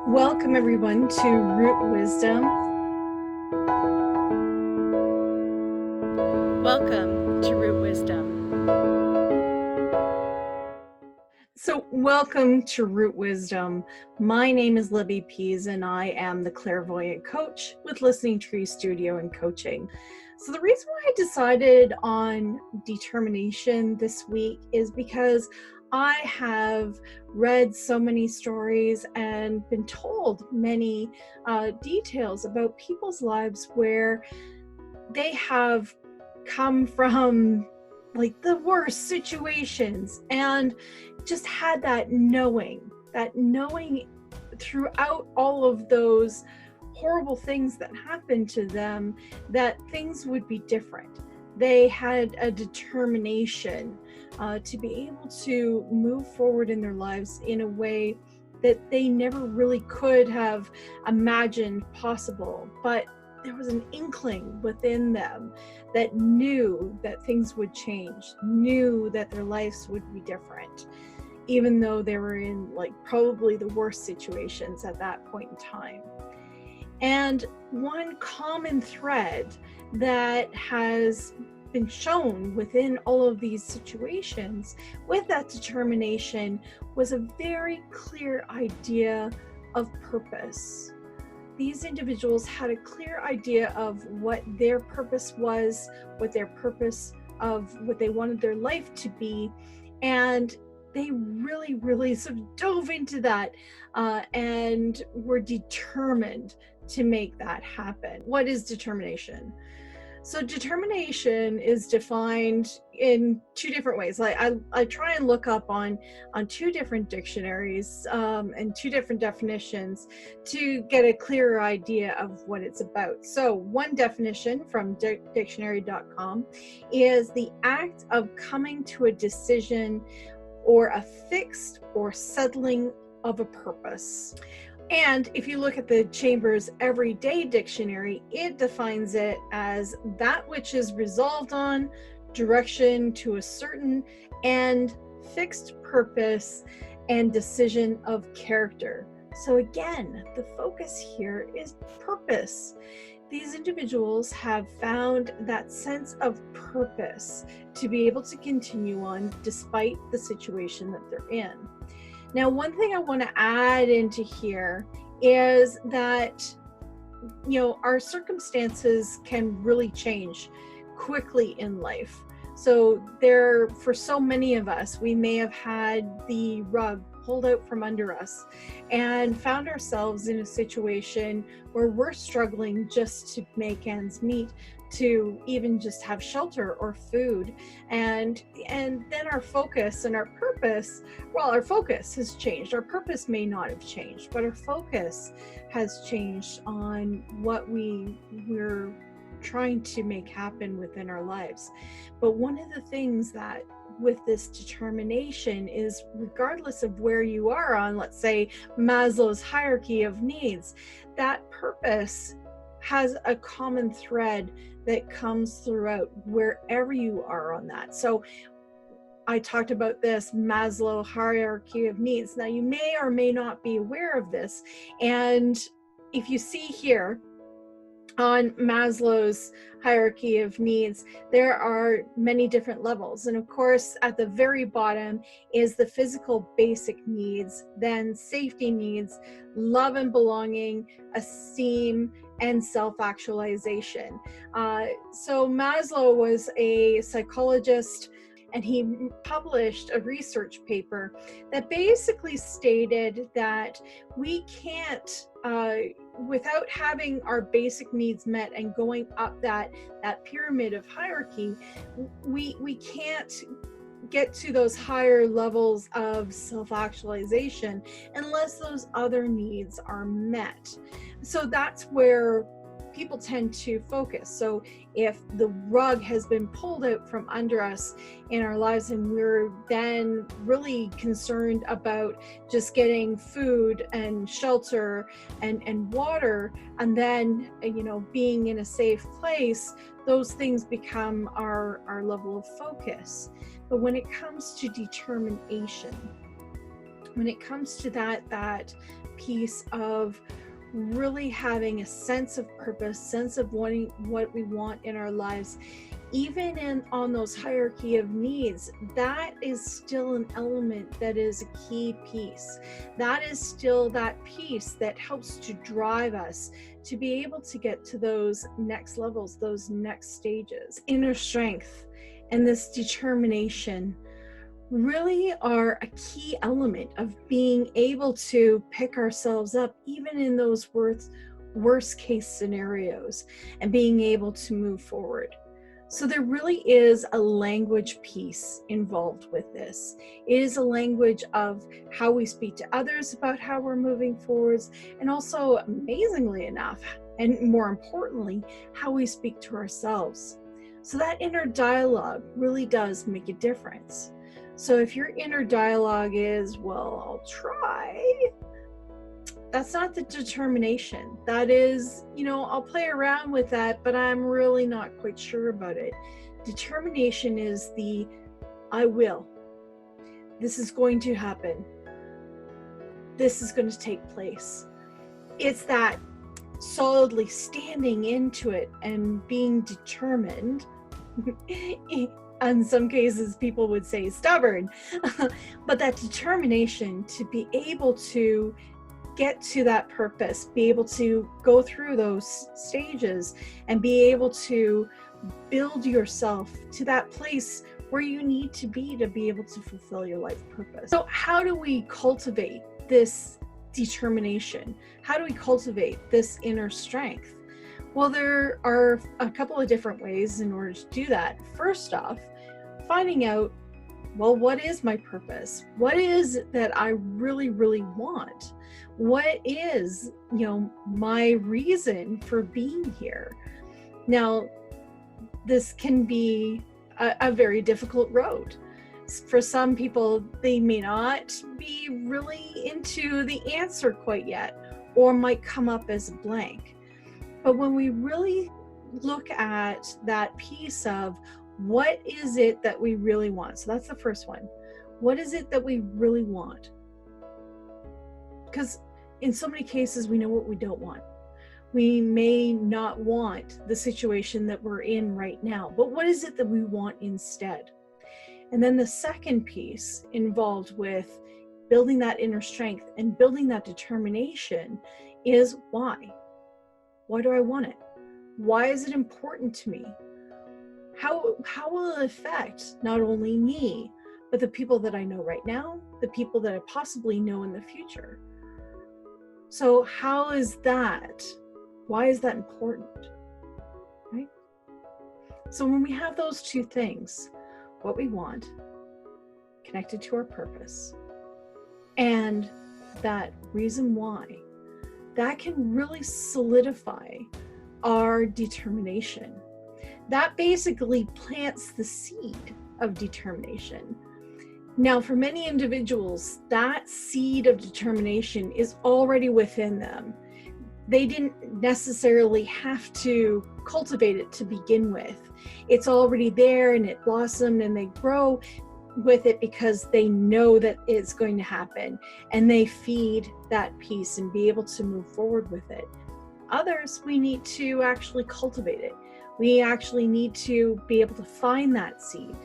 Welcome everyone to Root Wisdom. Welcome to Root Wisdom. Welcome to Root Wisdom. My name is Libby Pease and I am the Clairvoyant Coach with Listening Tree Studio and Coaching. So the reason why I decided on determination this week is because I have read so many stories and been told many details about people's lives where they have come from like the worst situations and just had that knowing throughout all of those horrible things that happened to them that things would be different. They had a determination to be able to move forward in their lives in a way that they never really could have imagined possible, but there was an inkling within them that knew that things would change, knew that their lives would be different, even though they were in like probably the worst situations at that point in time. And one common thread that has been shown within all of these situations with that determination was a very clear idea of purpose. These individuals had a clear idea of what their purpose was, what their purpose of what they wanted their life to be, and they really sort of dove into that and were determined to make that happen. What is determination? So determination is defined in two different ways. I try and look up on two different dictionaries and two different definitions to get a clearer idea of what it's about. So one definition from dictionary.com is the act of coming to a decision or a fixed or settling of a purpose. And if you look at the Chambers Everyday Dictionary, it defines it as that which is resolved on, direction to a certain and fixed purpose and decision of character. So again, the focus here is purpose. These individuals have found that sense of purpose to be able to continue on despite the situation that they're in. Now, one thing I want to add into here is that, our circumstances can really change quickly in life. So for so many of us, we may have had the rug pulled out from under us and found ourselves in a situation where we're struggling just to make ends meet, to even just have shelter or food, and then our focus and our purpose, our focus has changed. Our purpose may not have changed, but our focus has changed on what we're trying to make happen within our lives. But one of the things that with this determination is, regardless of where you are on, let's say, Maslow's hierarchy of needs, that purpose has a common thread that comes throughout wherever you are on that. So I talked about this Maslow hierarchy of needs. Now, you may or may not be aware of this. And if you see here on Maslow's hierarchy of needs, there are many different levels. And of course, at the very bottom is the physical basic needs, then safety needs, love and belonging, esteem, and self-actualization. So Maslow was a psychologist, and he published a research paper that basically stated that we can't, without having our basic needs met and going up that pyramid of hierarchy, we can't get to those higher levels of self-actualization unless those other needs are met. So that's where people tend to focus. So if the rug has been pulled out from under us in our lives and we're then really concerned about just getting food and shelter and water, and then being in a safe place, those things become our level of focus. But when it comes to determination, when it comes to that piece of really having a sense of purpose, sense of wanting what we want in our lives, even on those hierarchy of needs, that is still an element that is a key piece. That is still that piece that helps to drive us to be able to get to those next levels, those next stages. Inner strength and this determination really are a key element of being able to pick ourselves up even in those worst case scenarios and being able to move forward. So there really is a language piece involved with this. It is a language of how we speak to others about how we're moving forwards, and also, amazingly enough, and more importantly, how we speak to ourselves. So that inner dialogue really does make a difference. So if your inner dialogue is, well, I'll try, that's not the determination. That is, I'll play around with that, but I'm really not quite sure about it. Determination is the, I will. This is going to happen. This is going to take place. It's that solidly standing into it and being determined. In some cases, people would say stubborn, but that determination to be able to get to that purpose, be able to go through those stages and be able to build yourself to that place where you need to be able to fulfill your life purpose. So how do we cultivate this determination? How do we cultivate this inner strength? Well, there are a couple of different ways in order to do that. First off, finding out, well, what is my purpose? What is it that I really, really want? What is, my reason for being here? Now, this can be a very difficult road. For some people, they may not be really into the answer quite yet, or might come up as a blank. But when we really look at that piece of what is it that we really want? So that's the first one. What is it that we really want? Because in so many cases, we know what we don't want. We may not want the situation that we're in right now, but what is it that we want instead? And then the second piece involved with building that inner strength and building that determination is why? Why do I want it? Why is it important to me? How will it affect not only me, but the people that I know right now, the people that I possibly know in the future? So how is that? Why is that important? Right? So when we have those two things, what we want, connected to our purpose, and that reason why, that can really solidify our determination. That basically plants the seed of determination. Now, for many individuals, that seed of determination is already within them. They didn't necessarily have to cultivate it to begin with. It's already there and it blossomed, and they grow with it because they know that it's going to happen, and they feed that piece and be able to move forward with it. Others, we need to actually cultivate it. We actually need to be able to find that seed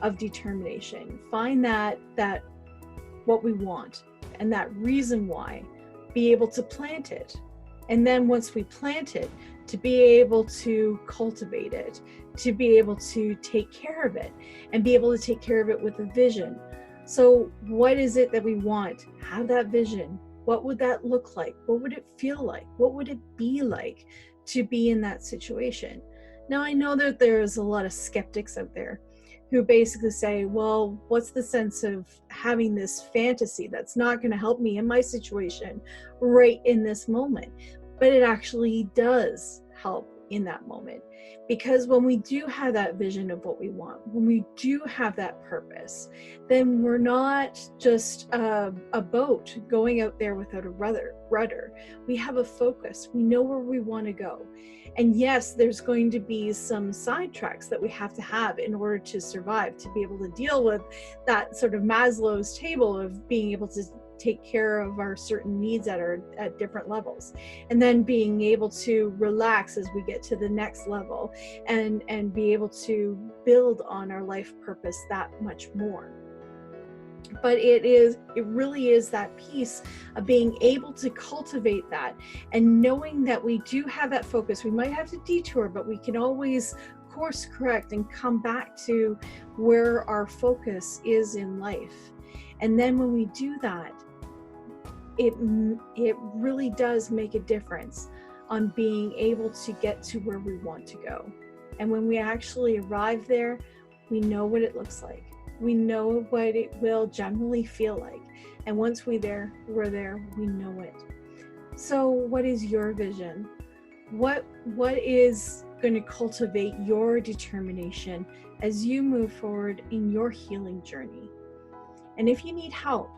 of determination, find that what we want and that reason why, be able to plant it. And then once we plant it, to be able to cultivate it, to be able to take care of it, and be able to take care of it with a vision. So what is it that we want? Have that vision. What would that look like? What would it feel like? What would it be like to be in that situation? Now, I know that there's a lot of skeptics out there who basically say, well, what's the sense of having this fantasy that's not going to help me in my situation right in this moment? But it actually does help in that moment. Because when we do have that vision of what we want, when we do have that purpose, then we're not just a boat going out there without a rudder. We have a focus. We know where we want to go. And yes, there's going to be some sidetracks that we have to have in order to survive, to be able to deal with that sort of Maslow's table of being able to take care of our certain needs at different levels, and then being able to relax as we get to the next level, and be able to build on our life purpose that much more. But it really is that piece of being able to cultivate that, and knowing that we do have that focus. We might have to detour, but we can always course correct and come back to where our focus is in life. And then when we do that, it really does make a difference on being able to get to where we want to go. And when we actually arrive there, we know what it looks like. We know what it will generally feel like. And once we're there, we know it. So what is your vision? What is going to cultivate your determination as you move forward in your healing journey? And if you need help,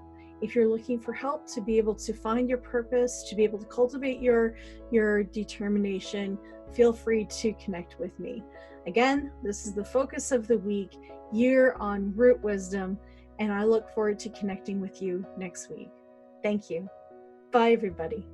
if you're looking for help to be able to find your purpose, to be able to cultivate your determination, feel free to connect with me. Again, this is the focus of the week. You're on Root Wisdom, and I look forward to connecting with you next week. Thank you. Bye, everybody.